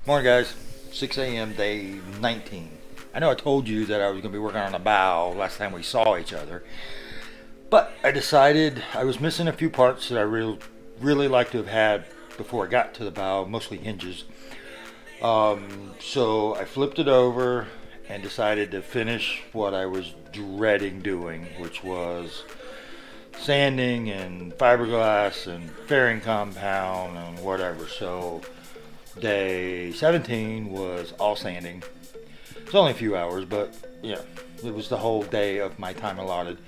Morning, guys. 6 a.m. day 19. I know I told you that I was going to be working on the bow last time we saw each other, but I decided I was missing a few parts that I really like to have had before I got to the bow, mostly hinges. So I flipped it over and decided to finish what I was dreading doing, which was sanding and fiberglass and fairing compound and whatever. So day 17 was all sanding. It's only a few hours, but yeah, it was the whole day of my time allotted.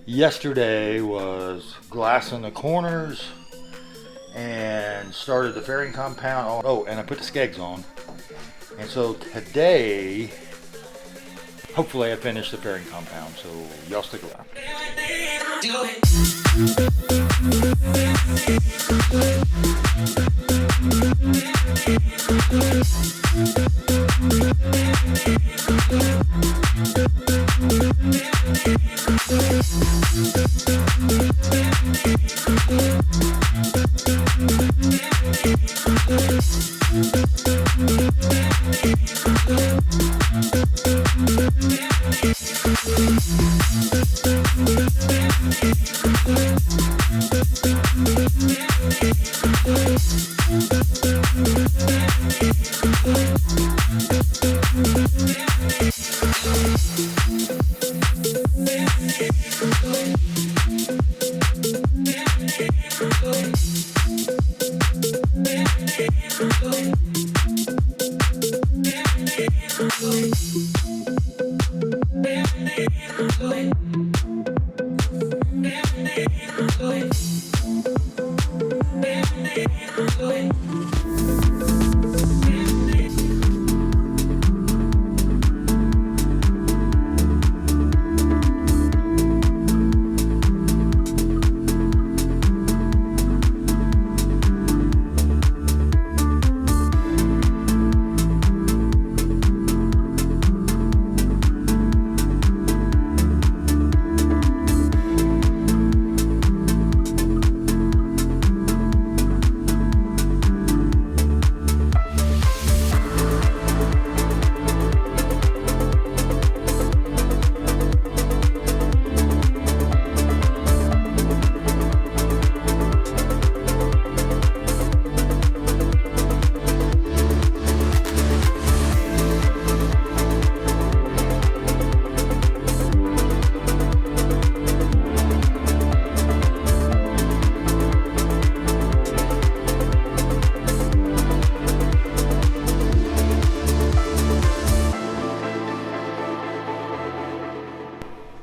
Yesterday was glassing the corners and started the fairing compound. Oh, and I put the Skegs on. And so today, hopefully I finish the fairing compound, so y'all stick around.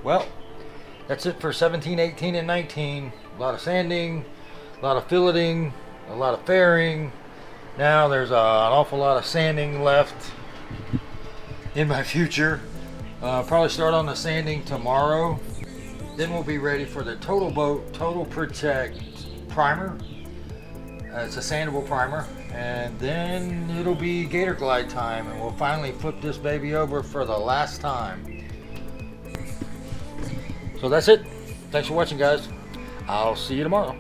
Well, that's it for 17, 18, and 19. A lot of sanding, a lot of filleting, a lot of fairing. Now there's an awful lot of sanding left in my future. Probably start on the sanding tomorrow. Then we'll be ready for the Total Boat Total Protect primer. It's a sandable primer. And then it'll be Gator Glide time, and we'll finally flip this baby over for the last time. So that's it. Thanks for watching, guys. I'll see you tomorrow.